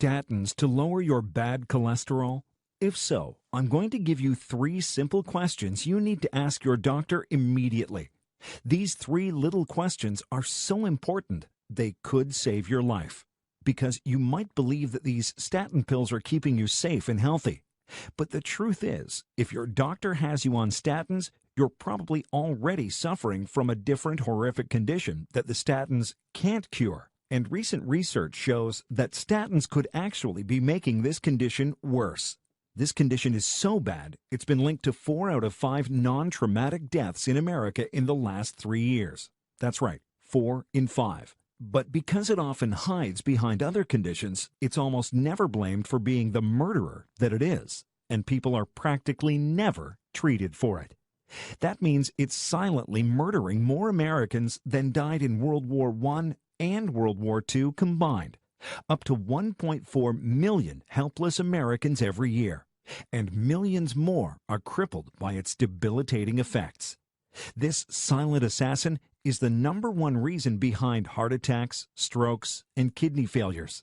statins to lower your bad cholesterol? If so, I'm going to give you 3 simple questions you need to ask your doctor immediately. These 3 little questions are so important, they could save your life. Because you might believe that these statin pills are keeping you safe and healthy. But the truth is, if your doctor has you on statins, you're probably already suffering from a different horrific condition that the statins can't cure. And recent research shows that statins could actually be making this condition worse. This condition is so bad, it's been linked to 4 out of 5 non-traumatic deaths in America in the last 3 years. That's right, 4 in 5. But because it often hides behind other conditions, it's almost never blamed for being the murderer that it is, and people are practically never treated for it. That means it's silently murdering more Americans than died in World War I and World War II combined. Up to 1.4 million helpless Americans every year, and millions more are crippled by its debilitating effects. This silent assassin is the #1 reason behind heart attacks, strokes, and kidney failures.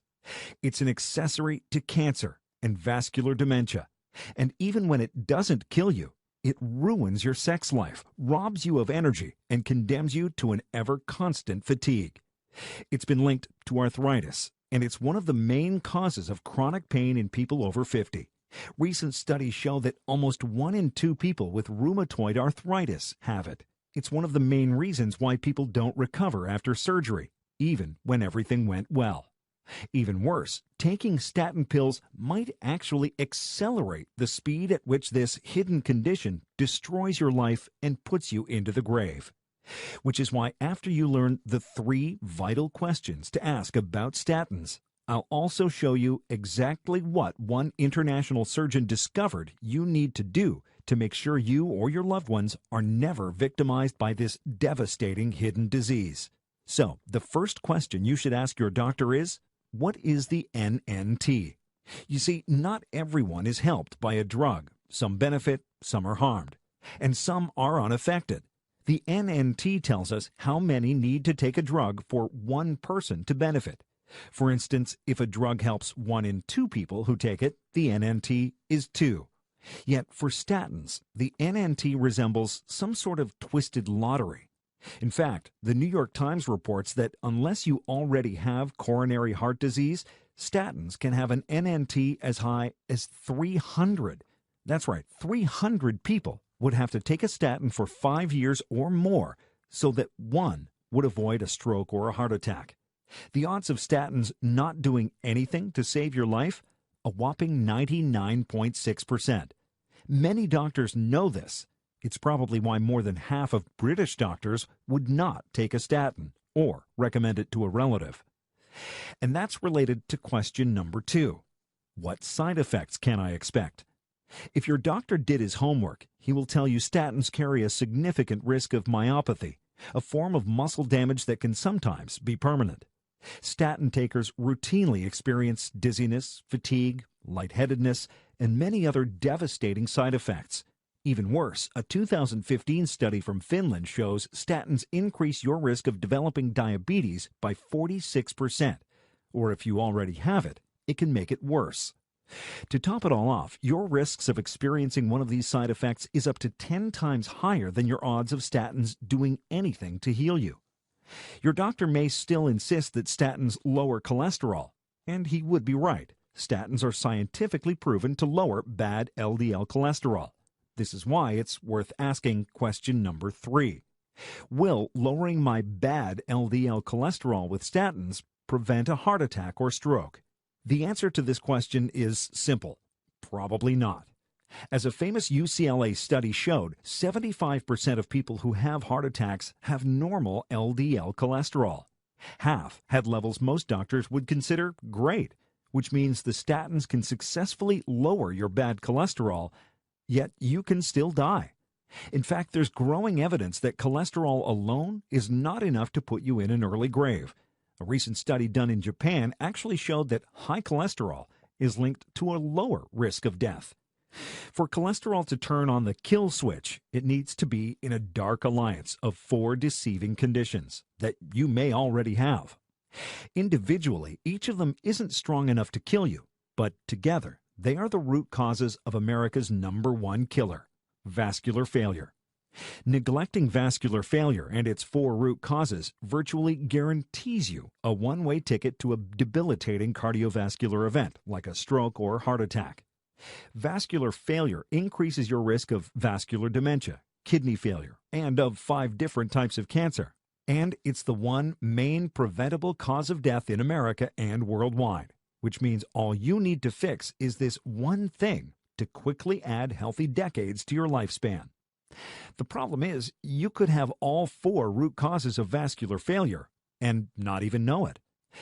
It's an accessory to cancer and vascular dementia. And even when it doesn't kill you, it ruins your sex life, robs you of energy, and condemns you to an ever-constant fatigue. It's been linked to arthritis, and it's one of the main causes of chronic pain in people over 50. Recent studies show that almost 1 in 2 people with rheumatoid arthritis have it. It's one of the main reasons why people don't recover after surgery, even when everything went well. Even worse, taking statin pills might actually accelerate the speed at which this hidden condition destroys your life and puts you into the grave. Which is why after you learn the 3 vital questions to ask about statins, I'll also show you exactly what one international surgeon discovered you need to do to make sure you or your loved ones are never victimized by this devastating hidden disease. So, the first question you should ask your doctor is, what is the NNT? You see, not everyone is helped by a drug. Some benefit, some are harmed, and some are unaffected. The NNT tells us how many need to take a drug for 1 person to benefit. For instance, if a drug helps 1 in 2 people who take it, the NNT is 2. Yet for statins, the NNT resembles some sort of twisted lottery. In fact, the New York Times reports that unless you already have coronary heart disease, statins can have an NNT as high as 300. That's right, 300 people would have to take a statin for 5 years or more so that 1 would avoid a stroke or a heart attack. The odds of statins not doing anything to save your life? A whopping 99.6%. Many doctors know this. It's probably why more than half of British doctors would not take a statin or recommend it to a relative. And that's related to question number 2. What side effects can I expect? If your doctor did his homework, he will tell you statins carry a significant risk of myopathy, a form of muscle damage that can sometimes be permanent. Statin takers routinely experience dizziness, fatigue, lightheadedness, and many other devastating side effects. Even worse, a 2015 study from Finland shows statins increase your risk of developing diabetes by 46%. Or if you already have it, it can make it worse. To top it all off, your risks of experiencing one of these side effects is up to 10 times higher than your odds of statins doing anything to heal you. Your doctor may still insist that statins lower cholesterol, and he would be right. Statins are scientifically proven to lower bad LDL cholesterol. This is why it's worth asking question number 3. Will lowering my bad LDL cholesterol with statins prevent a heart attack or stroke? The answer to this question is simple. Probably not. As a famous UCLA study showed, 75% of people who have heart attacks have normal LDL cholesterol. Half had levels most doctors would consider great, which means the statins can successfully lower your bad cholesterol, yet you can still die. In fact, there's growing evidence that cholesterol alone is not enough to put you in an early grave. A recent study done in Japan actually showed that high cholesterol is linked to a lower risk of death. For cholesterol to turn on the kill switch, it needs to be in a dark alliance of 4 deceiving conditions that you may already have. Individually, each of them isn't strong enough to kill you, but together, they are the root causes of America's #1 killer, vascular failure. Neglecting vascular failure and its 4 root causes virtually guarantees you a one-way ticket to a debilitating cardiovascular event like a stroke or heart attack. Vascular failure increases your risk of vascular dementia, kidney failure, and of 5 different types of cancer. And it's the one main preventable cause of death in America and worldwide, which means all you need to fix is this one thing to quickly add healthy decades to your lifespan. The problem is, you could have all 4 root causes of vascular failure and not even know it.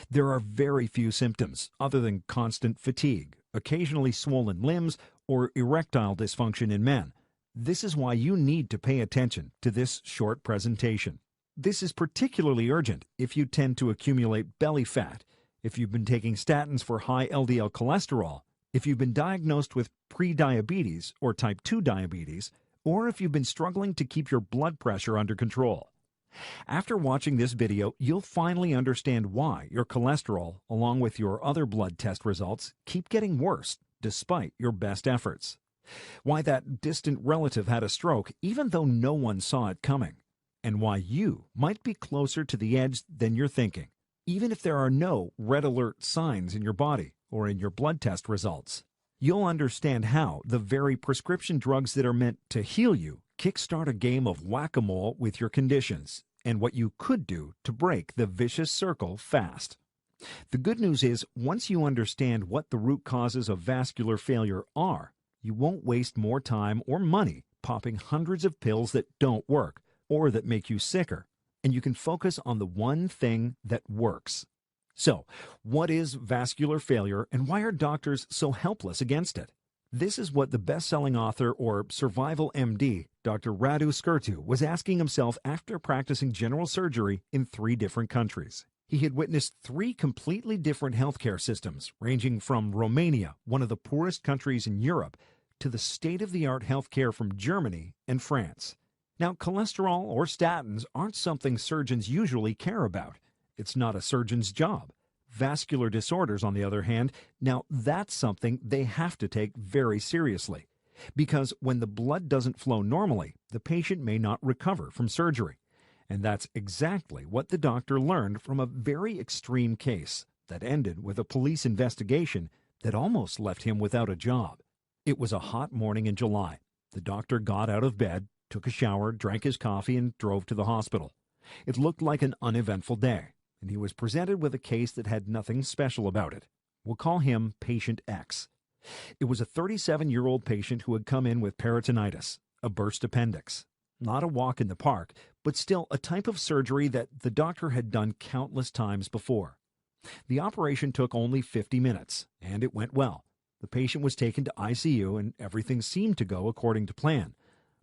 There are very few symptoms other than constant fatigue, occasionally swollen limbs, or erectile dysfunction in men. This is why you need to pay attention to this short presentation. This is particularly urgent if you tend to accumulate belly fat, if you've been taking statins for high LDL cholesterol, if you've been diagnosed with prediabetes or type 2 diabetes, or if you've been struggling to keep your blood pressure under control. After watching this video, you'll finally understand why your cholesterol, along with your other blood test results, keep getting worse despite your best efforts. Why that distant relative had a stroke even though no one saw it coming. And why you might be closer to the edge than you're thinking, even if there are no red alert signs in your body or in your blood test results. You'll understand how the very prescription drugs that are meant to heal you kickstart a game of whack-a-mole with your conditions, and what you could do to break the vicious circle fast. The good news is, once you understand what the root causes of vascular failure are, you won't waste more time or money popping hundreds of pills that don't work or that make you sicker, and you can focus on the one thing that works. So, what is vascular failure and why are doctors so helpless against it? This is what the best-selling author or survival MD, Dr. Radu Scurtu, was asking himself after practicing general surgery in 3 different countries. He had witnessed 3 completely different healthcare systems, ranging from Romania, one of the poorest countries in Europe, to the state-of-the-art healthcare from Germany and France. Now, cholesterol or statins aren't something surgeons usually care about. It's not a surgeon's job. Vascular disorders, on the other hand, now that's something they have to take very seriously. Because when the blood doesn't flow normally, the patient may not recover from surgery. And that's exactly what the doctor learned from a very extreme case that ended with a police investigation that almost left him without a job. It was a hot morning in July. The doctor got out of bed, took a shower, drank his coffee, and drove to the hospital. It looked like an uneventful day, and he was presented with a case that had nothing special about it. We'll call him Patient X. It was a 37-year-old patient who had come in with peritonitis, a burst appendix. Not a walk in the park, but still a type of surgery that the doctor had done countless times before. The operation took only 50 minutes, and it went well. The patient was taken to ICU, and everything seemed to go according to plan.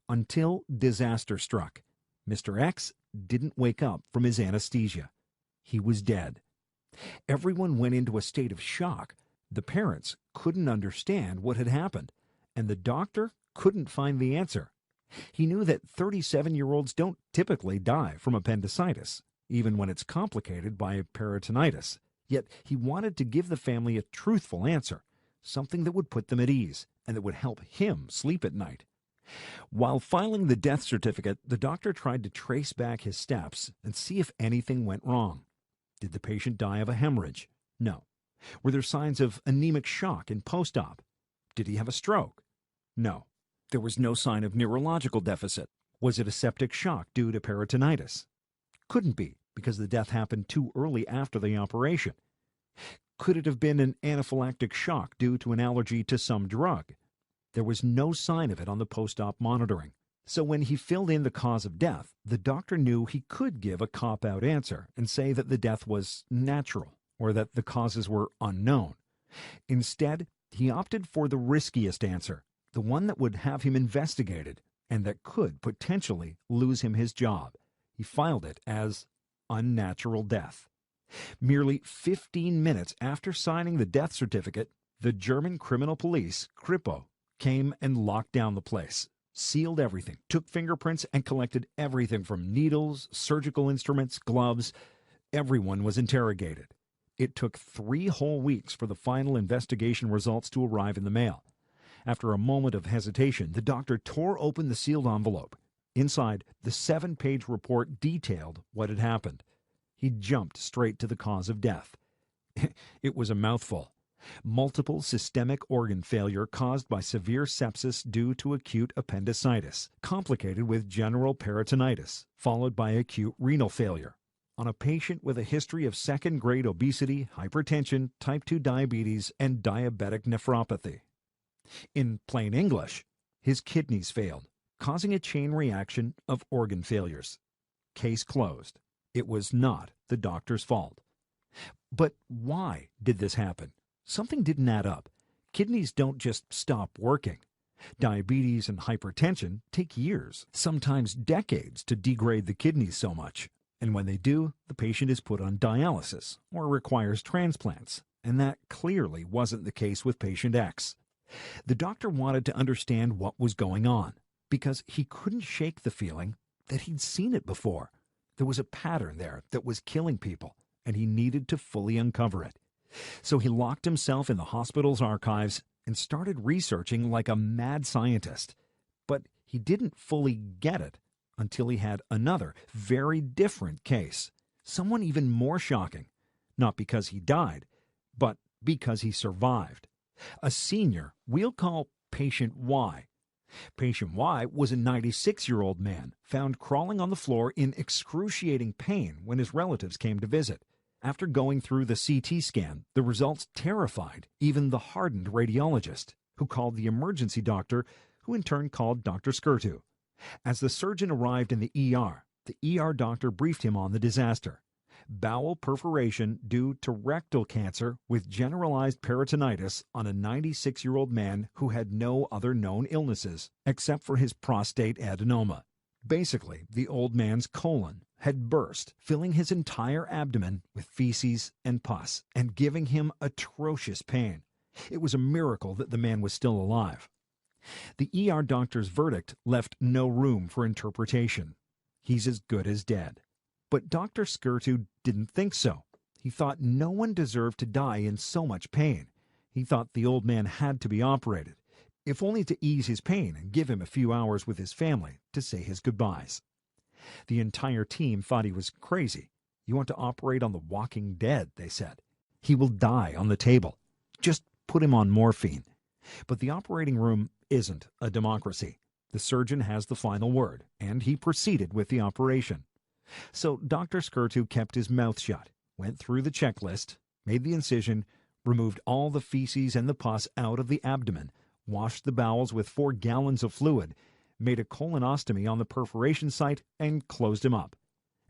Until disaster struck. Mr. X didn't wake up from his anesthesia. He was dead. Everyone went into a state of shock. The parents couldn't understand what had happened, and the doctor couldn't find the answer. He knew that 37-year-olds don't typically die from appendicitis, even when it's complicated by peritonitis. Yet he wanted to give the family a truthful answer, something that would put them at ease and that would help him sleep at night. While filing the death certificate, the doctor tried to trace back his steps and see if anything went wrong. Did the patient die of a hemorrhage? No. Were there signs of anemic shock in post-op? Did he have a stroke? No. There was no sign of neurological deficit. Was it a septic shock due to peritonitis? Couldn't be, because the death happened too early after the operation. Could it have been an anaphylactic shock due to an allergy to some drug? There was no sign of it on the post-op monitoring. So when he filled in the cause of death, the doctor knew he could give a cop-out answer and say that the death was natural or that the causes were unknown. Instead, he opted for the riskiest answer, the one that would have him investigated and that could potentially lose him his job. He filed it as unnatural death. Merely 15 minutes after signing the death certificate, the German criminal police, Kripo, came and locked down the place, sealed everything, took fingerprints, and collected everything from needles, surgical instruments, gloves. Everyone was interrogated. It took 3 whole weeks for the final investigation results to arrive in the mail. After a moment of hesitation, the doctor tore open the sealed envelope. Inside, the 7-page report detailed what had happened. He jumped straight to the cause of death. It was a mouthful. Multiple systemic organ failure caused by severe sepsis due to acute appendicitis, complicated with general peritonitis, followed by acute renal failure. On a patient with a history of second-grade obesity, hypertension, type 2 diabetes, and diabetic nephropathy. In plain English, his kidneys failed, causing a chain reaction of organ failures. Case closed. It was not the doctor's fault. But why did this happen? Something didn't add up. Kidneys don't just stop working. Diabetes and hypertension take years, sometimes decades, to degrade the kidneys so much. And when they do, the patient is put on dialysis or requires transplants. And that clearly wasn't the case with patient X. The doctor wanted to understand what was going on because he couldn't shake the feeling that he'd seen it before. There was a pattern there that was killing people, and he needed to fully uncover it. So he locked himself in the hospital's archives and started researching like a mad scientist. But he didn't fully get it until he had another, very different case. Someone even more shocking. Not because he died, but because he survived. A senior we'll call Patient Y. Patient Y was a 96-year-old man found crawling on the floor in excruciating pain when his relatives came to visit. After going through the CT scan, the results terrified even the hardened radiologist, who called the emergency doctor, who in turn called Dr. Scurtu. As the surgeon arrived in the ER doctor briefed him on the disaster. Bowel perforation due to rectal cancer with generalized peritonitis on a 96-year-old man who had no other known illnesses except for his prostate adenoma. Basically, the old man's colon had burst, filling his entire abdomen with feces and pus and giving him atrocious pain. It was a miracle that the man was still alive. The ER doctor's verdict left no room for interpretation. He's as good as dead. But Dr. Scurtu didn't think so. He thought no one deserved to die in so much pain. He thought the old man had to be operated, if only to ease his pain and give him a few hours with his family to say his goodbyes. The entire team thought he was crazy. You want to operate on the walking dead, they said. He will die on the table. Just put him on morphine. But the operating room isn't a democracy. The surgeon has the final word, and he proceeded with the operation. So Dr. Scurtu kept his mouth shut, went through the checklist, made the incision, removed all the feces and the pus out of the abdomen, washed the bowels with 4 gallons of fluid, made a colonostomy on the perforation site, and closed him up.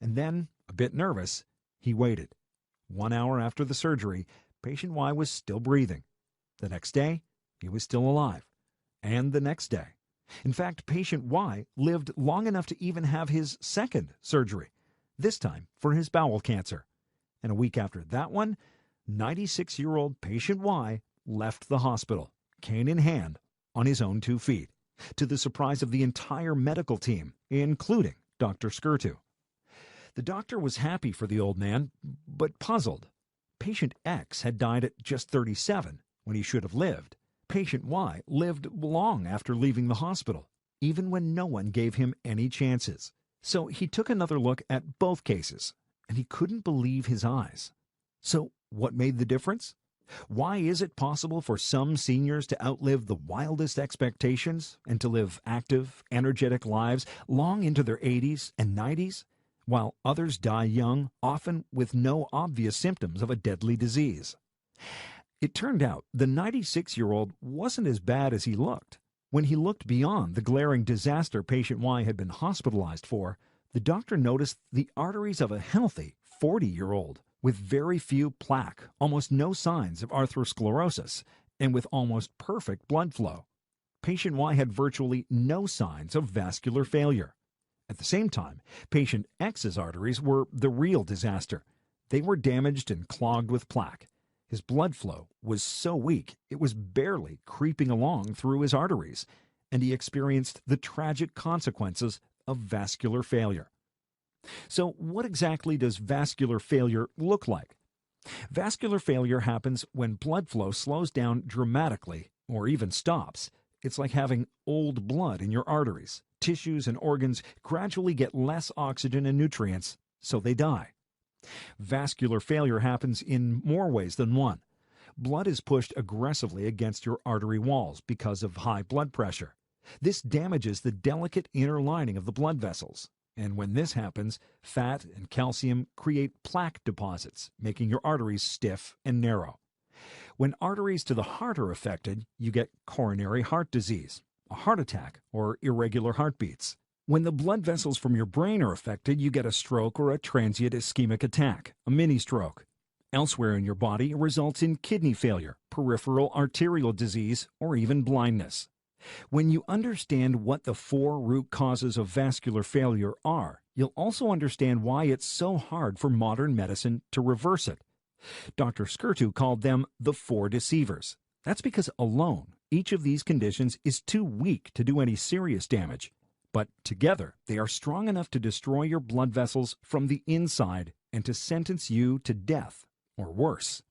And then, a bit nervous, he waited. 1 hour after the surgery, patient Y was still breathing. The next day, he was still alive. And the next day. In fact, patient Y lived long enough to even have his second surgery, this time for his bowel cancer. And a week after that one, 96-year-old patient Y left the hospital, cane in hand, on his own 2 feet, to the surprise of the entire medical team, including Dr. Scurtu. The doctor was happy for the old man, but puzzled. Patient X had died at just 37, when he should have lived. Patient Y lived long after leaving the hospital, even when no one gave him any chances. So he took another look at both cases, and he couldn't believe his eyes. So what made the difference? Why is it possible for some seniors to outlive the wildest expectations and to live active, energetic lives long into their 80s and 90s, while others die young, often with no obvious symptoms of a deadly disease? It turned out the 96-year-old wasn't as bad as he looked. When he looked beyond the glaring disaster patient Y had been hospitalized for, the doctor noticed the arteries of a healthy 40-year-old with very few plaque, almost no signs of atherosclerosis, and with almost perfect blood flow. Patient Y had virtually no signs of vascular failure. At the same time, patient X's arteries were the real disaster. They were damaged and clogged with plaque. His blood flow was so weak it was barely creeping along through his arteries, and he experienced the tragic consequences of vascular failure. So, what exactly does vascular failure look like? Vascular failure happens when blood flow slows down dramatically or even stops. It's like having old blood in your arteries. Tissues and organs gradually get less oxygen and nutrients, so they die. Vascular failure happens in more ways than one. Blood is pushed aggressively against your artery walls because of high blood pressure. This damages the delicate inner lining of the blood vessels. And when this happens, fat and calcium create plaque deposits, making your arteries stiff and narrow. When arteries to the heart are affected, you get coronary heart disease, a heart attack, or irregular heartbeats. When the blood vessels from your brain are affected, you get a stroke or a transient ischemic attack, a mini stroke. Elsewhere in your body, it results in kidney failure, peripheral arterial disease, or even blindness. When you understand what the 4 root causes of vascular failure are, you'll also understand why it's so hard for modern medicine to reverse it. Dr. Scurtu called them the 4 deceivers. That's because alone, each of these conditions is too weak to do any serious damage. But together, they are strong enough to destroy your blood vessels from the inside and to sentence you to death, or worse.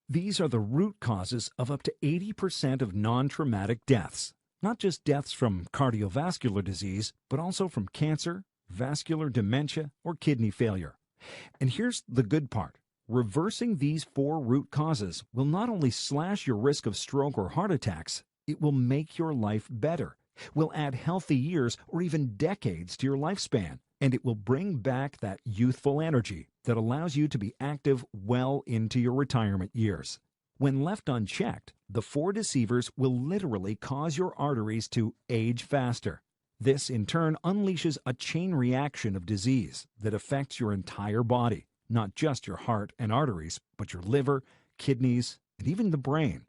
These are the root causes of up to 80% of non-traumatic deaths. Not just deaths from cardiovascular disease, but also from cancer, vascular dementia, or kidney failure. And here's the good part. Reversing these 4 root causes will not only slash your risk of stroke or heart attacks, it will make your life better, will add healthy years or even decades to your lifespan, and it will bring back that youthful energy that allows you to be active well into your retirement years. When left unchecked, the 4 deceivers will literally cause your arteries to age faster. This, in turn, unleashes a chain reaction of disease that affects your entire body, not just your heart and arteries, but your liver, kidneys, and even the brain.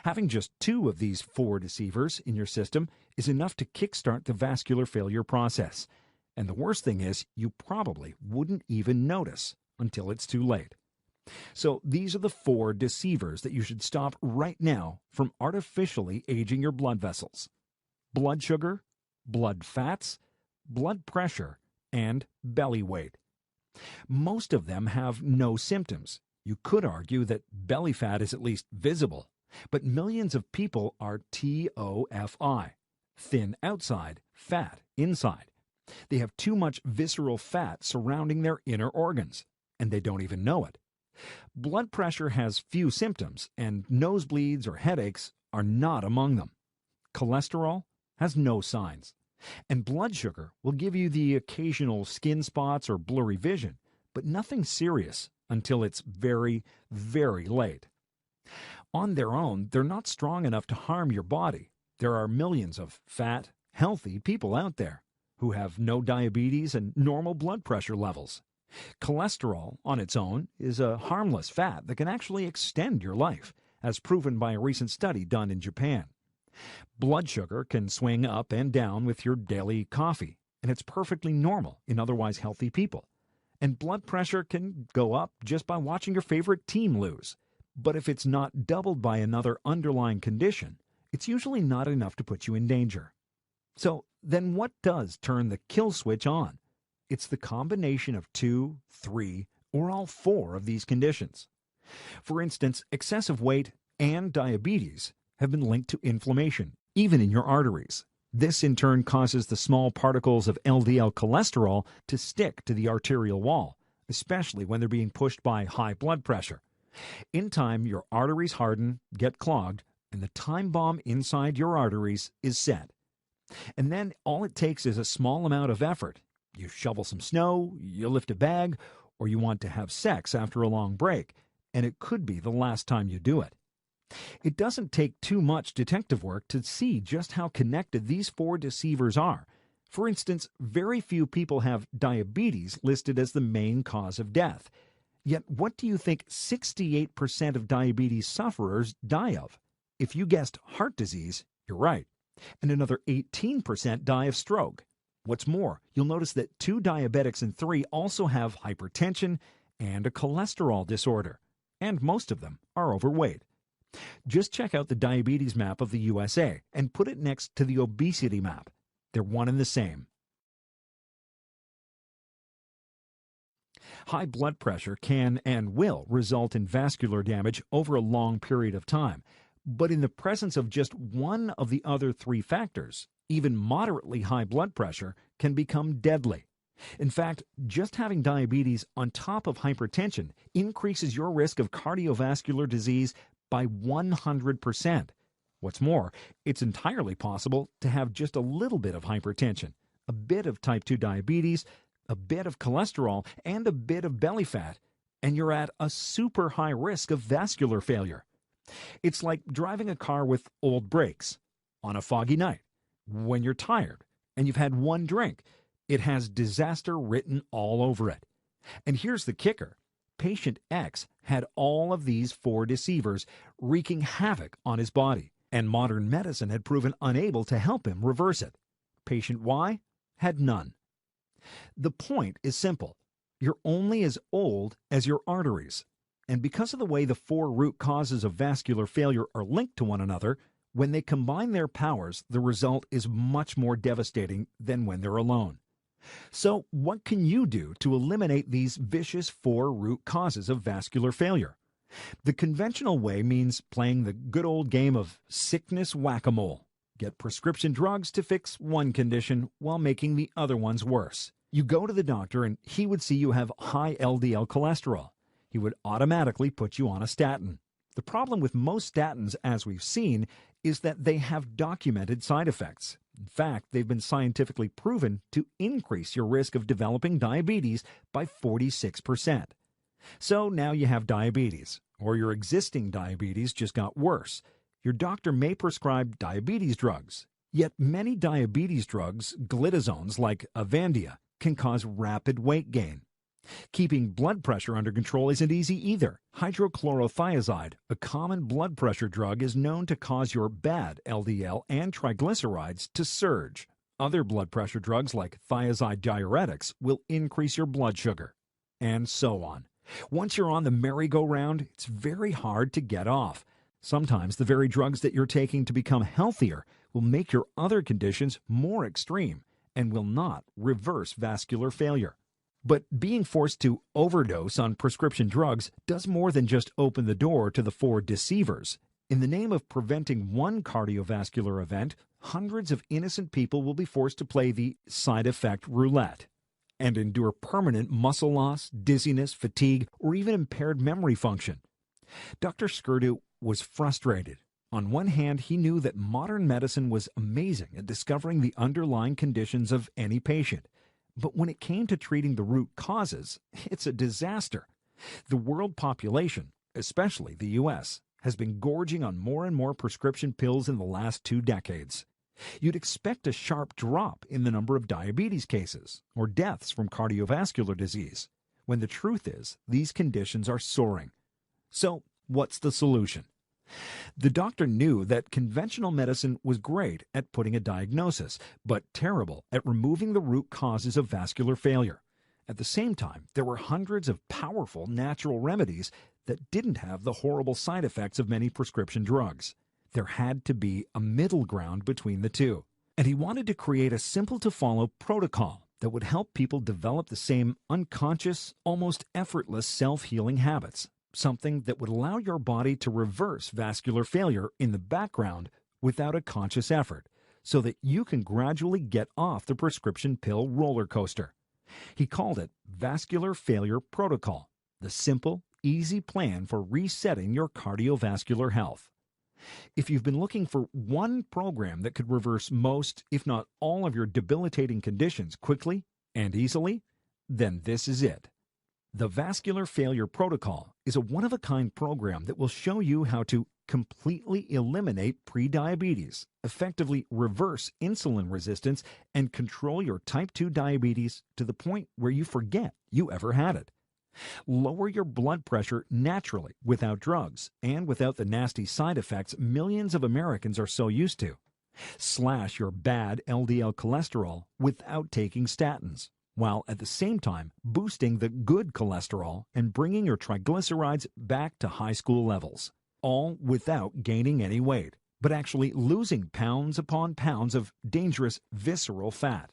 Having just 2 of these 4 deceivers in your system is enough to kickstart the vascular failure process. And the worst thing is, you probably wouldn't even notice until it's too late. So these are the 4 deceivers that you should stop right now from artificially aging your blood vessels: blood sugar, blood fats, blood pressure, and belly weight. Most of them have no symptoms. You could argue that belly fat is at least visible, but millions of people are TOFI, thin outside, fat inside. They have too much visceral fat surrounding their inner organs, and they don't even know it. Blood pressure has few symptoms, and nosebleeds or headaches are not among them. Cholesterol has no signs. And blood sugar will give you the occasional skin spots or blurry vision, but nothing serious until it's very, very late. On their own, they're not strong enough to harm your body. There are millions of fat, healthy people out there who have no diabetes and normal blood pressure levels. Cholesterol, on its own, is a harmless fat that can actually extend your life, as proven by a recent study done in Japan. Blood sugar can swing up and down with your daily coffee, and it's perfectly normal in otherwise healthy people. And blood pressure can go up just by watching your favorite team lose. But if it's not doubled by another underlying condition, it's usually not enough to put you in danger. So then what does turn the kill switch on? It's the combination of 2, 3, or all 4 of these conditions. For instance, excessive weight and diabetes have been linked to inflammation, even in your arteries. This in turn causes the small particles of LDL cholesterol to stick to the arterial wall, especially when they're being pushed by high blood pressure. In time, your arteries harden, get clogged, and the time bomb inside your arteries is set. And then all it takes is a small amount of effort. You shovel some snow, you lift a bag, or you want to have sex after a long break, and it could be the last time you do it. It doesn't take too much detective work to see just how connected these 4 deceivers are. For instance, very few people have diabetes listed as the main cause of death. Yet what do you think 68% of diabetes sufferers die of? If you guessed heart disease, you're right. And another 18% die of stroke. What's more, you'll notice that 2 diabetics in 3 also have hypertension and a cholesterol disorder, and most of them are overweight. Just check out the diabetes map of the USA and put it next to the obesity map. They're one and the same. High blood pressure can and will result in vascular damage over a long period of time. But in the presence of just one of the other three factors, even moderately high blood pressure can become deadly. In fact, just having diabetes on top of hypertension increases your risk of cardiovascular disease by 100%. What's more, it's entirely possible to have just a little bit of hypertension, a bit of type 2 diabetes, a bit of cholesterol, and a bit of belly fat, and you're at a super high risk of vascular failure. It's like driving a car with old brakes on a foggy night. When you're tired and you've had one drink, it has disaster written all over it. And here's the kicker. Patient X had all of these four deceivers wreaking havoc on his body, and modern medicine had proven unable to help him reverse it. Patient Y had none. The point is simple. You're only as old as your arteries. And because of the way the four root causes of vascular failure are linked to one another, when they combine their powers, the result is much more devastating than when they're alone. So what can you do to eliminate these vicious four root causes of vascular failure? The conventional way means playing the good old game of sickness whack-a-mole. Get prescription drugs to fix one condition while making the other ones worse. You go to the doctor and he would see you have high LDL cholesterol. He would automatically put you on a statin. The problem with most statins, as we've seen, is that they have documented side effects. In fact, they've been scientifically proven to increase your risk of developing diabetes by 46%. So now you have diabetes, or your existing diabetes just got worse. Your doctor may prescribe diabetes drugs. Yet many diabetes drugs, glitazones like Avandia, can cause rapid weight gain. Keeping blood pressure under control isn't easy either. Hydrochlorothiazide, a common blood pressure drug, is known to cause your bad LDL and triglycerides to surge. Other blood pressure drugs like thiazide diuretics will increase your blood sugar, and so on. Once you're on the merry-go-round, it's very hard to get off. Sometimes the very drugs that you're taking to become healthier will make your other conditions more extreme and will not reverse vascular failure. But being forced to overdose on prescription drugs does more than just open the door to the four deceivers. In the name of preventing one cardiovascular event, hundreds of innocent people will be forced to play the side effect roulette and endure permanent muscle loss, dizziness, fatigue, or even impaired memory function. Dr. Scurtu was frustrated. On one hand, he knew that modern medicine was amazing at discovering the underlying conditions of any patient. But when it came to treating the root causes, it's a disaster. The world population, especially the U.S., has been gorging on more and more prescription pills in the last 2 decades. You'd expect a sharp drop in the number of diabetes cases or deaths from cardiovascular disease, when the truth is these conditions are soaring. So, what's the solution? The doctor knew that conventional medicine was great at putting a diagnosis, but terrible at removing the root causes of vascular failure. At the same time, there were hundreds of powerful natural remedies that didn't have the horrible side effects of many prescription drugs. There had to be a middle ground between the two. And he wanted to create a simple-to-follow protocol that would help people develop the same unconscious, almost effortless self-healing habits. Something that would allow your body to reverse vascular failure in the background without a conscious effort, so that you can gradually get off the prescription pill roller coaster. He called it Vascular Failure Protocol, the simple, easy plan for resetting your cardiovascular health. If you've been looking for one program that could reverse most, if not all, of your debilitating conditions quickly and easily, then this is it. The Vascular Failure Protocol is a one-of-a-kind program that will show you how to completely eliminate prediabetes, effectively reverse insulin resistance, and control your type 2 diabetes to the point where you forget you ever had it. Lower your blood pressure naturally without drugs and without the nasty side effects millions of Americans are so used to. Slash your bad LDL cholesterol without taking statins, while at the same time boosting the good cholesterol and bringing your triglycerides back to high school levels, all without gaining any weight, but actually losing pounds upon pounds of dangerous visceral fat.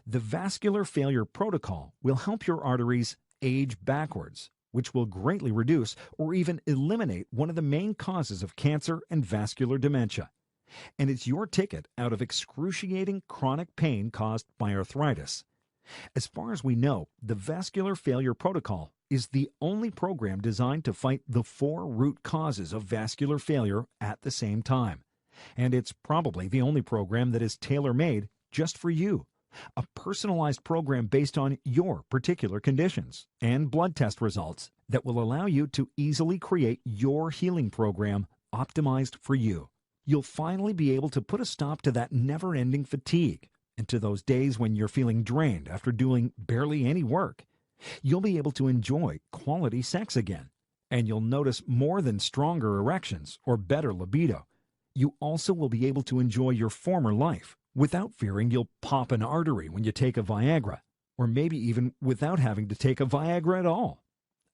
The Vascular Failure Protocol will help your arteries age backwards, which will greatly reduce or even eliminate one of the main causes of cancer and vascular dementia. And it's your ticket out of excruciating chronic pain caused by arthritis. As far as we know, the Vascular Failure Protocol is the only program designed to fight the 4 root causes of vascular failure at the same time. And it's probably the only program that is tailor-made just for you. A personalized program based on your particular conditions and blood test results that will allow you to easily create your healing program optimized for you. You'll finally be able to put a stop to that never-ending fatigue and to those days when you're feeling drained after doing barely any work. You'll be able to enjoy quality sex again, and you'll notice more than stronger erections or better libido. You also will be able to enjoy your former life without fearing you'll pop an artery when you take a Viagra, or maybe even without having to take a Viagra at all.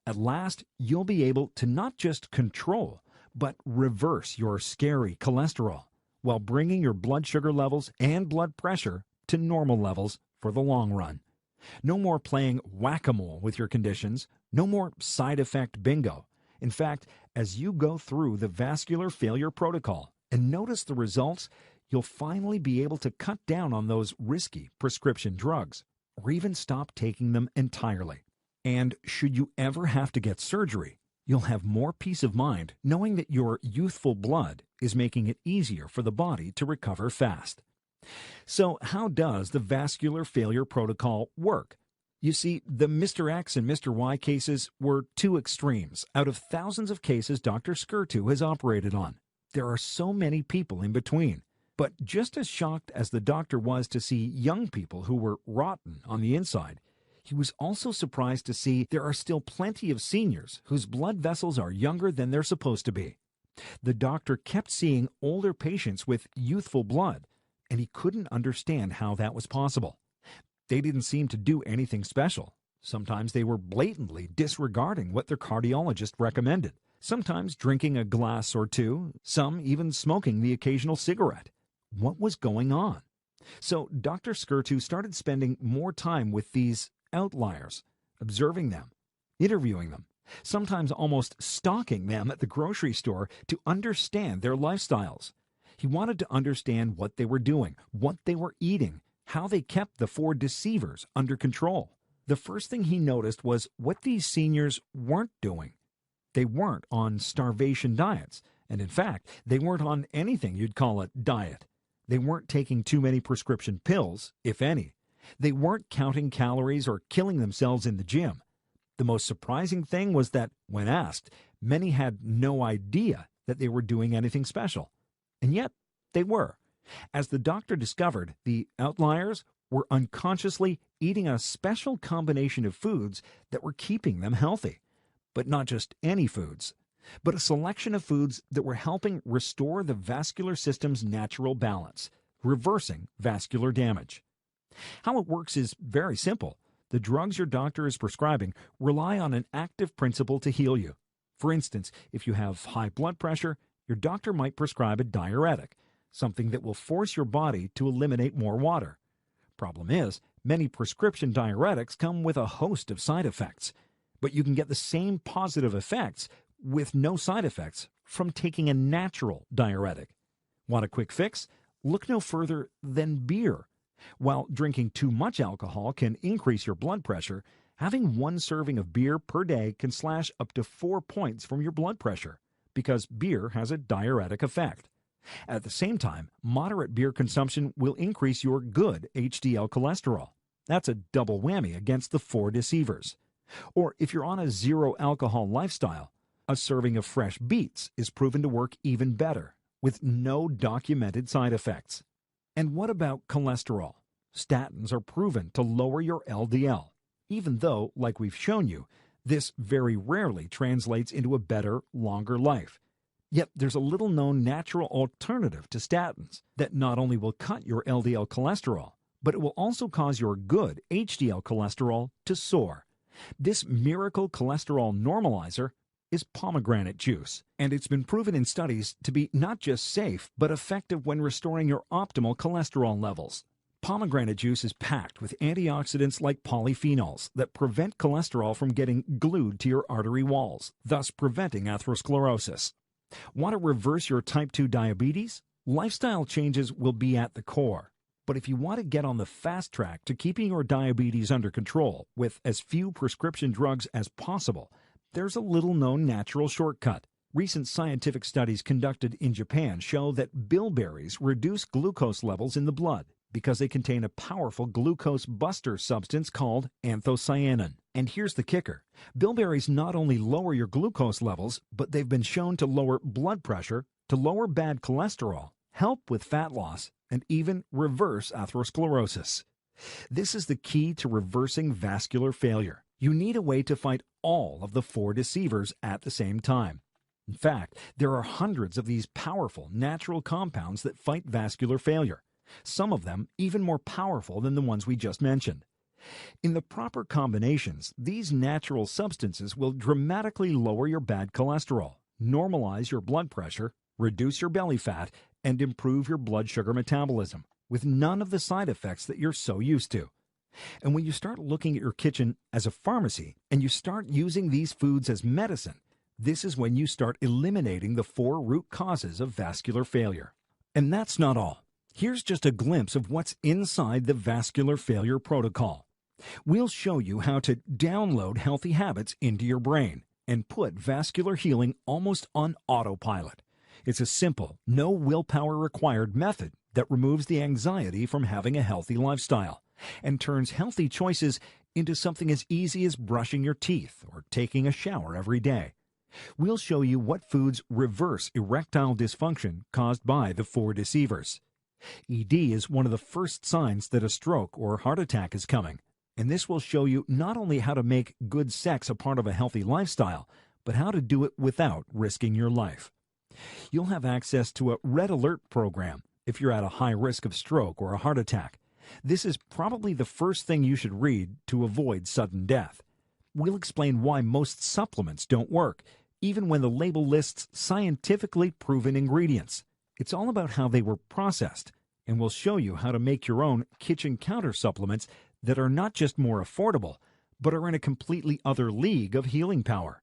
At last, you'll be able to not just control, but reverse your scary cholesterol while bringing your blood sugar levels and blood pressure to normal levels for the long run. No more playing whack-a-mole with your conditions, no more side effect bingo. In fact, as you go through the Vascular Failure Protocol and notice the results, you'll finally be able to cut down on those risky prescription drugs or even stop taking them entirely. And should you ever have to get surgery, you'll have more peace of mind knowing that your youthful blood is making it easier for the body to recover fast. So how does the Vascular Failure Protocol work? You see, the Mr. X and Mr. Y cases were 2 extremes out of thousands of cases Dr. Scurtu has operated on. There are so many people in between. But just as shocked as the doctor was to see young people who were rotten on the inside, he was also surprised to see there are still plenty of seniors whose blood vessels are younger than they're supposed to be. The doctor kept seeing older patients with youthful blood, and he couldn't understand how that was possible. They didn't seem to do anything special. Sometimes they were blatantly disregarding what their cardiologist recommended, sometimes drinking a glass or 2, some even smoking the occasional cigarette. What was going on? So Dr. Scurtu started spending more time with these outliers, observing them, interviewing them, sometimes almost stalking them at the grocery store to understand their lifestyles. He wanted to understand what they were doing, what they were eating, how they kept the 4 deceivers under control. The first thing he noticed was what these seniors weren't doing. They weren't on starvation diets, and in fact, they weren't on anything you'd call a diet. They weren't taking too many prescription pills, if any. They weren't counting calories or killing themselves in the gym. The most surprising thing was that, when asked, many had no idea that they were doing anything special. And yet, they were. As the doctor discovered, the outliers were unconsciously eating a special combination of foods that were keeping them healthy. But not just any foods, but a selection of foods that were helping restore the vascular system's natural balance, reversing vascular damage. How it works is very simple. The drugs your doctor is prescribing rely on an active principle to heal you. For instance, if you have high blood pressure, your doctor might prescribe a diuretic, something that will force your body to eliminate more water. Problem is, many prescription diuretics come with a host of side effects, but you can get the same positive effects with no side effects from taking a natural diuretic. Want a quick fix? Look no further than beer. While drinking too much alcohol can increase your blood pressure, having 1 serving of beer per day can slash up to 4 points from your blood pressure because beer has a diuretic effect. At the same time, moderate beer consumption will increase your good HDL cholesterol. That's a double whammy against the 4 deceivers. Or if you're on a zero alcohol lifestyle, a serving of fresh beets is proven to work even better, with no documented side effects. And what about cholesterol? Statins are proven to lower your LDL, even though, like we've shown you, this very rarely translates into a better, longer life. Yet there's a little-known natural alternative to statins that not only will cut your LDL cholesterol, but it will also cause your good HDL cholesterol to soar. This miracle cholesterol normalizer is pomegranate juice, and it's been proven in studies to be not just safe, but effective when restoring your optimal cholesterol levels. Pomegranate juice is packed with antioxidants like polyphenols that prevent cholesterol from getting glued to your artery walls, thus preventing atherosclerosis. Want to reverse your type 2 diabetes? Lifestyle changes will be at the core. But if you want to get on the fast track to keeping your diabetes under control with as few prescription drugs as possible, there's a little-known natural shortcut. Recent scientific studies conducted in Japan show that bilberries reduce glucose levels in the blood because they contain a powerful glucose buster substance called anthocyanin. And here's the kicker. Bilberries not only lower your glucose levels, but they've been shown to lower blood pressure, to lower bad cholesterol, help with fat loss, and even reverse atherosclerosis. This is the key to reversing vascular failure. You need a way to fight all of the four deceivers at the same time. In fact, there are hundreds of these powerful natural compounds that fight vascular failure, some of them even more powerful than the ones we just mentioned. In the proper combinations, these natural substances will dramatically lower your bad cholesterol, normalize your blood pressure, reduce your belly fat, and improve your blood sugar metabolism, with none of the side effects that you're so used to. And when you start looking at your kitchen as a pharmacy and you start using these foods as medicine, this is when you start eliminating the four root causes of vascular failure. And that's not all. Here's just a glimpse of what's inside the vascular failure protocol. We'll show you how to download healthy habits into your brain and put vascular healing almost on autopilot. It's a simple, no willpower required method that removes the anxiety from having a healthy lifestyle and turns healthy choices into something as easy as brushing your teeth or taking a shower every day. We'll show you what foods reverse erectile dysfunction caused by the four deceivers. ED is one of the first signs that a stroke or heart attack is coming, and this will show you not only how to make good sex a part of a healthy lifestyle, but how to do it without risking your life. You'll have access to a Red Alert program if you're at a high risk of stroke or a heart attack. This is probably the first thing you should read to avoid sudden death. We'll explain why most supplements don't work, even when the label lists scientifically proven ingredients. It's all about how they were processed, and we'll show you how to make your own kitchen counter supplements that are not just more affordable, but are in a completely other league of healing power.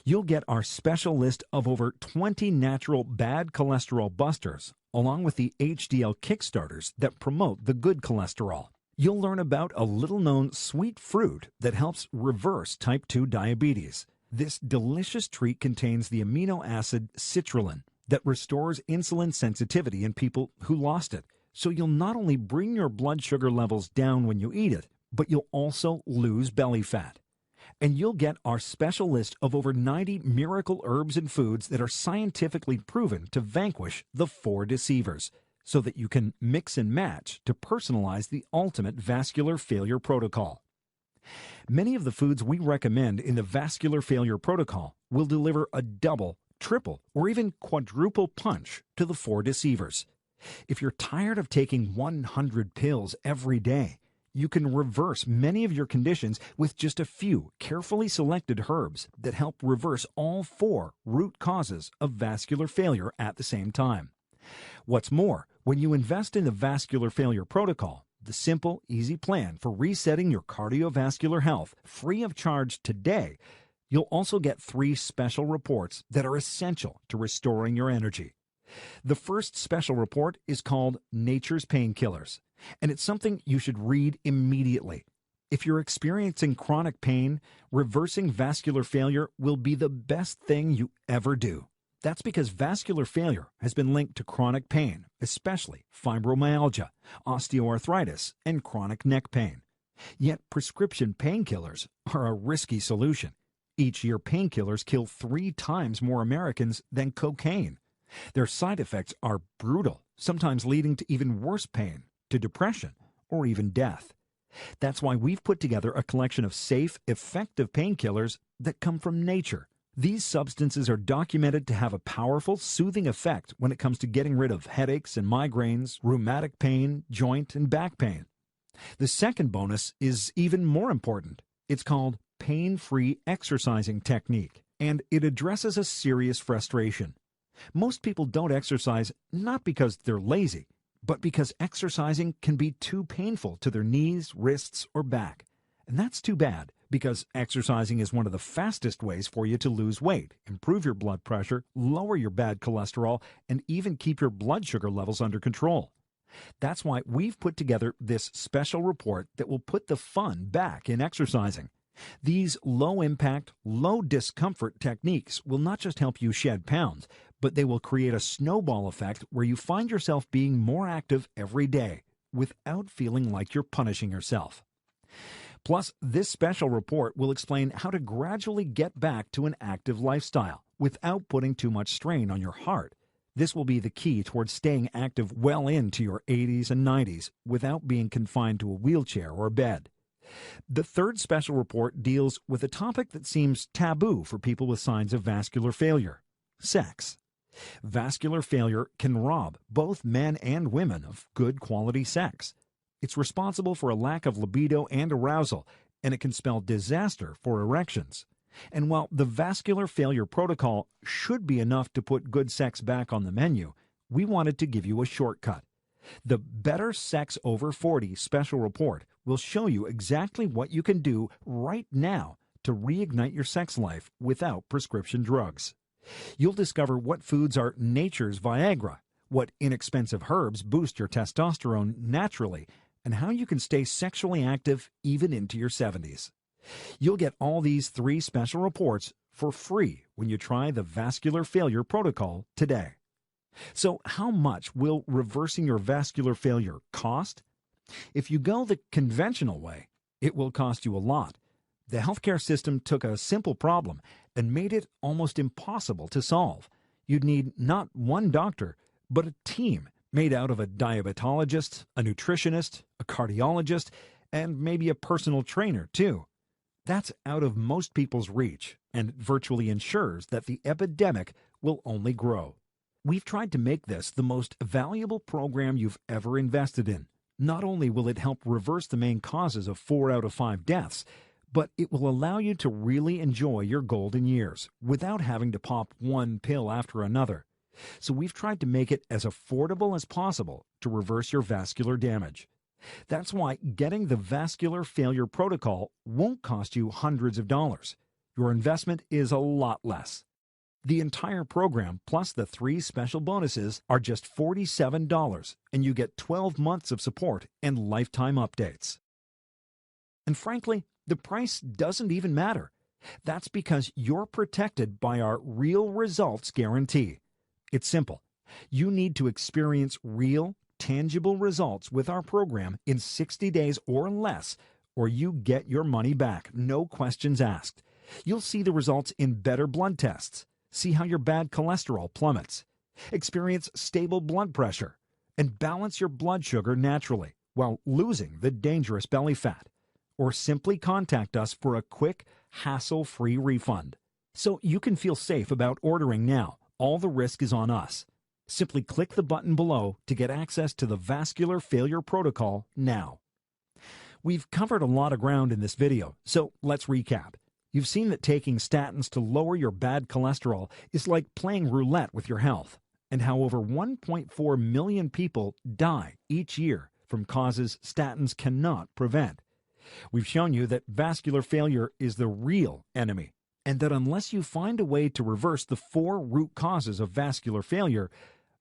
You'll get our special list of over 20 natural bad cholesterol busters, along with the HDL kickstarters that promote the good cholesterol. You'll learn about a little-known sweet fruit that helps reverse type 2 diabetes. This delicious treat contains the amino acid citrulline that restores insulin sensitivity in people who lost it. So you'll not only bring your blood sugar levels down when you eat it, but you'll also lose belly fat. And you'll get our special list of over 90 miracle herbs and foods that are scientifically proven to vanquish the four deceivers, so that you can mix and match to personalize the ultimate vascular failure protocol. Many of the foods we recommend in the vascular failure protocol will deliver a double, triple, or even quadruple punch to the four deceivers. If you're tired of taking 100 pills every day, you can reverse many of your conditions with just a few carefully selected herbs that help reverse all four root causes of vascular failure at the same time. What's more, when you invest in the vascular failure protocol, the simple, easy plan for resetting your cardiovascular health free of charge today, you'll also get 3 special reports that are essential to restoring your energy. The first special report is called Nature's Painkillers, and it's something you should read immediately. If you're experiencing chronic pain, reversing vascular failure will be the best thing you ever do. That's because vascular failure has been linked to chronic pain, especially fibromyalgia, osteoarthritis, and chronic neck pain. Yet prescription painkillers are a risky solution. Each year, painkillers kill 3 times more Americans than cocaine. Their side effects are brutal, sometimes leading to even worse pain, to depression, or even death. That's why we've put together a collection of safe, effective painkillers that come from nature. These substances are documented to have a powerful, soothing effect when it comes to getting rid of headaches and migraines, rheumatic pain, joint and back pain. The second bonus is even more important. It's called pain-free exercising technique, and it addresses a serious frustration. Most people don't exercise not because they're lazy, but because exercising can be too painful to their knees, wrists, or back. And that's too bad, because exercising is one of the fastest ways for you to lose weight, improve your blood pressure, lower your bad cholesterol, and even keep your blood sugar levels under control. That's why we've put together this special report that will put the fun back in exercising. These low-impact, low-discomfort techniques will not just help you shed pounds, but they will create a snowball effect where you find yourself being more active every day without feeling like you're punishing yourself. Plus, this special report will explain how to gradually get back to an active lifestyle without putting too much strain on your heart. This will be the key towards staying active well into your 80s and 90s without being confined to a wheelchair or bed. The third special report deals with a topic that seems taboo for people with signs of vascular failure: sex. Vascular failure can rob both men and women of good quality sex. It's responsible for a lack of libido and arousal, and it can spell disaster for erections. And while the vascular failure protocol should be enough to put good sex back on the menu, we wanted to give you a shortcut. The Better Sex Over 40 special report will show you exactly what you can do right now to reignite your sex life without prescription drugs. You'll discover what foods are nature's Viagra, what inexpensive herbs boost your testosterone naturally, and how you can stay sexually active even into your 70s. You'll get all these 3 special reports for free when you try the Vascular Failure Protocol today. So how much will reversing your vascular failure cost? If you go the conventional way, it will cost you a lot. The healthcare system took a simple problem and made it almost impossible to solve. You'd need not one doctor, but a team made out of a diabetologist, a nutritionist, a cardiologist, and maybe a personal trainer too. That's out of most people's reach and virtually ensures that the epidemic will only grow. We've tried to make this the most valuable program you've ever invested in. Not only will it help reverse the main causes of 4 out of 5 deaths, but it will allow you to really enjoy your golden years without having to pop one pill after another. So we've tried to make it as affordable as possible to reverse your vascular damage. That's why getting the Vascular Failure Protocol won't cost you hundreds of dollars. Your investment is a lot less. The entire program, plus the 3 special bonuses, are just $47, and you get 12 months of support and lifetime updates. And frankly, the price doesn't even matter. That's because you're protected by our real results guarantee. It's simple. You need to experience real, tangible results with our program in 60 days or less, or you get your money back, no questions asked. You'll see the results in better blood tests, see how your bad cholesterol plummets, experience stable blood pressure, and balance your blood sugar naturally while losing the dangerous belly fat. Or simply contact us for a quick, hassle-free refund. So you can feel safe about ordering now. All the risk is on us. Simply click the button below to get access to the Vascular Failure Protocol now. We've covered a lot of ground in this video, so let's recap. You've seen that taking statins to lower your bad cholesterol is like playing roulette with your health, and how over 1.4 million people die each year from causes statins cannot prevent. We've shown you that vascular failure is the real enemy, and that unless you find a way to reverse the 4 root causes of vascular failure,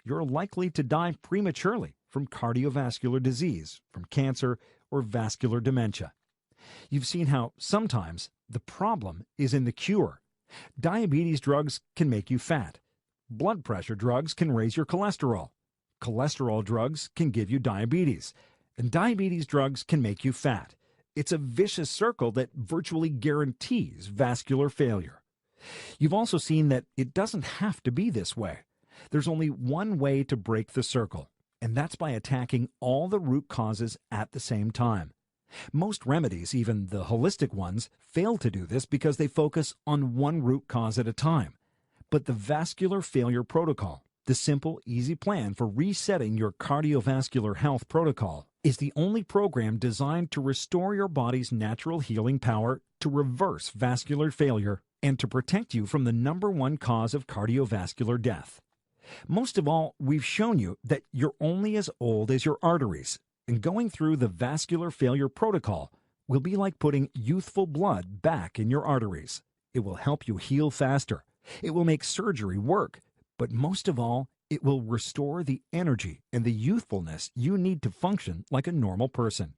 you're likely to die prematurely from cardiovascular disease, from cancer, or vascular dementia. You've seen how sometimes the problem is in the cure. Diabetes drugs can make you fat. Blood pressure drugs can raise your cholesterol. Cholesterol drugs can give you diabetes. And diabetes drugs can make you fat. It's a vicious circle that virtually guarantees vascular failure. You've also seen that it doesn't have to be this way. There's only one way to break the circle, and that's by attacking all the root causes at the same time. Most remedies, even the holistic ones, fail to do this because they focus on one root cause at a time. But the Vascular Failure Protocol, the simple, easy plan for resetting your cardiovascular health protocol, is the only program designed to restore your body's natural healing power to reverse vascular failure and to protect you from the #1 cause of cardiovascular death. Most of all, we've shown you that you're only as old as your arteries, and going through the vascular failure protocol will be like putting youthful blood back in your arteries. It will help you heal faster. It will make surgery work. But most of all, it will restore the energy and the youthfulness you need to function like a normal person.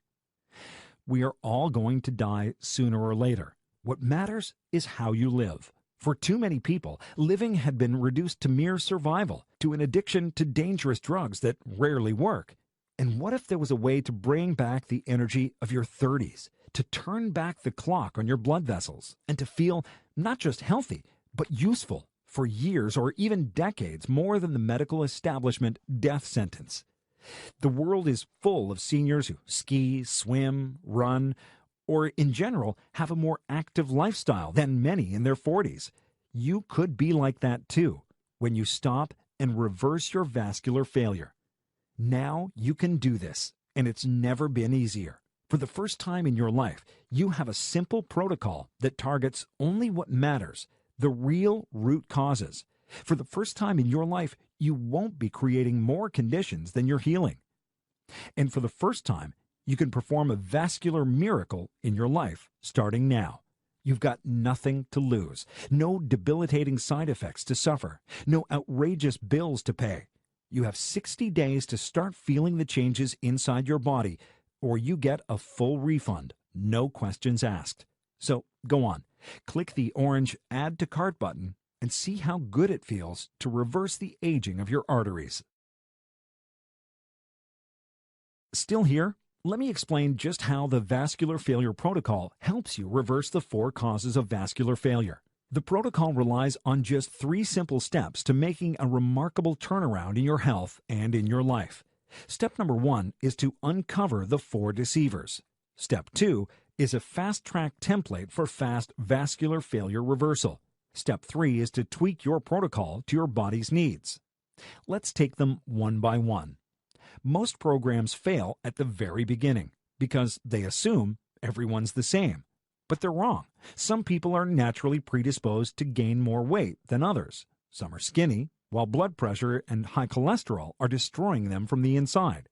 We are all going to die sooner or later. What matters is how you live. For too many people, living had been reduced to mere survival, to an addiction to dangerous drugs that rarely work. And what if there was a way to bring back the energy of your 30s, to turn back the clock on your blood vessels, and to feel not just healthy, but useful for years or even decades more than the medical establishment death sentence? The world is full of seniors who ski, swim, run, or in general have a more active lifestyle than many in their 40s. You could be like that too when you stop and reverse your vascular failure. Now you can do this, and it's never been easier. For the first time in your life, you have a simple protocol that targets only what matters, the real root causes. For the first time in your life, you won't be creating more conditions than you're healing. And for the first time, you can perform a vascular miracle in your life starting now. You've got nothing to lose, no debilitating side effects to suffer, no outrageous bills to pay. You have 60 days to start feeling the changes inside your body, or you get a full refund, no questions asked. So go on, click the orange Add to Cart button and see how good it feels to reverse the aging of your arteries. Still here? Let me explain just how the vascular failure protocol helps you reverse the 4 causes of vascular failure. The protocol relies on just 3 simple steps to making a remarkable turnaround in your health and in your life. Step number 1 is to uncover the 4 deceivers. Step 2 is a fast-track template for fast vascular failure reversal. Step 3 is to tweak your protocol to your body's needs. Let's take them one by one. Most programs fail at the very beginning because they assume everyone's the same. But they're wrong. Some people are naturally predisposed to gain more weight than others. Some are skinny, while blood pressure and high cholesterol are destroying them from the inside.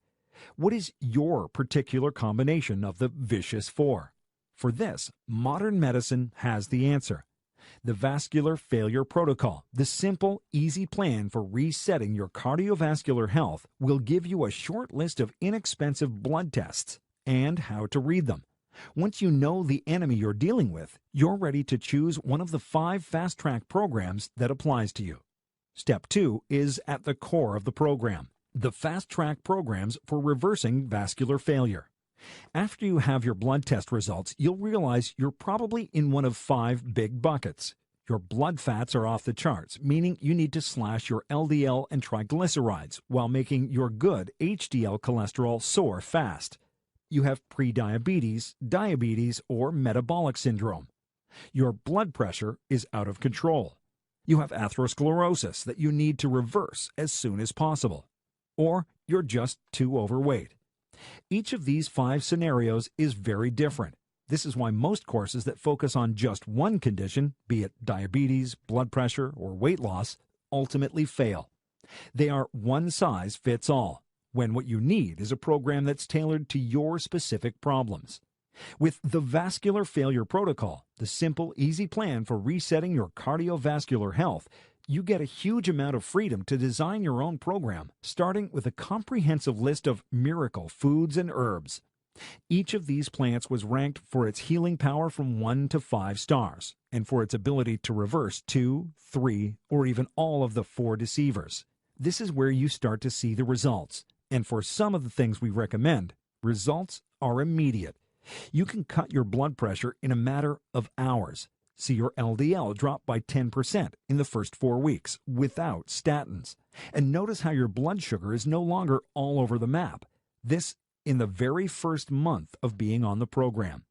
What is your particular combination of the vicious 4? For this, modern medicine has the answer. The Vascular Failure Protocol, the simple, easy plan for resetting your cardiovascular health, will give you a short list of inexpensive blood tests and how to read them. Once you know the enemy you're dealing with, you're ready to choose one of the 5 fast-track programs that applies to you. Step 2 is at the core of the program, the fast-track programs for reversing vascular failure. After you have your blood test results, you'll realize you're probably in one of 5 big buckets. Your blood fats are off the charts, meaning you need to slash your LDL and triglycerides while making your good HDL cholesterol soar fast. You have prediabetes, diabetes, or metabolic syndrome. Your blood pressure is out of control. You have atherosclerosis that you need to reverse as soon as possible. Or you're just too overweight. Each of these 5 scenarios is very different. This is why most courses that focus on just one condition, be it diabetes, blood pressure, or weight loss, ultimately fail. They are one size fits all, when what you need is a program that's tailored to your specific problems. With the Vascular Failure Protocol, the simple, easy plan for resetting your cardiovascular health, you get a huge amount of freedom to design your own program, starting with a comprehensive list of miracle foods and herbs. Each of these plants was ranked for its healing power from 1 to 5 stars, and for its ability to reverse 2, 3, or even all of the 4 deceivers. This is where you start to see the results, and for some of the things we recommend, results are immediate. You can cut your blood pressure in a matter of hours. See your LDL drop by 10% in the first 4 weeks without statins. And notice how your blood sugar is no longer all over the map. This in the very first month of being on the program.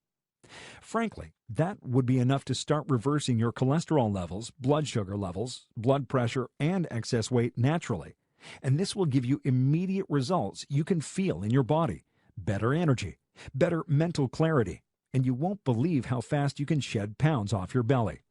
Frankly, that would be enough to start reversing your cholesterol levels, blood sugar levels, blood pressure, and excess weight naturally. And this will give you immediate results you can feel in your body. Better energy, better mental clarity, and you won't believe how fast you can shed pounds off your belly.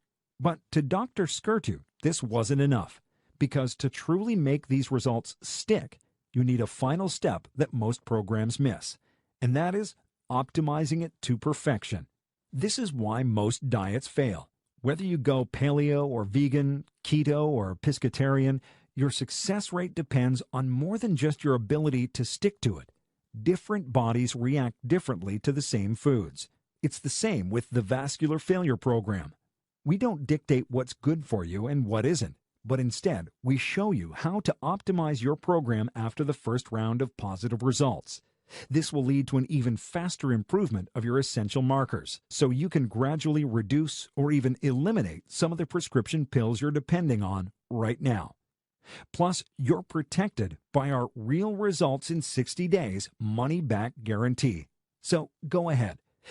But to Dr. Scurtu, this wasn't enough. Because to truly make these results stick, you need a final step that most programs miss, and that is optimizing it to perfection. This is why most diets fail. Whether you go paleo or vegan, keto or pescatarian, your success rate depends on more than just your ability to stick to it. Different bodies react differently to the same foods. It's the same with the Vascular Failure Program. We don't dictate what's good for you and what isn't, but instead, we show you how to optimize your program after the first round of positive results. This will lead to an even faster improvement of your essential markers, so you can gradually reduce or even eliminate some of the prescription pills you're depending on right now. Plus, you're protected by our real results in 60 days money-back guarantee. So go ahead,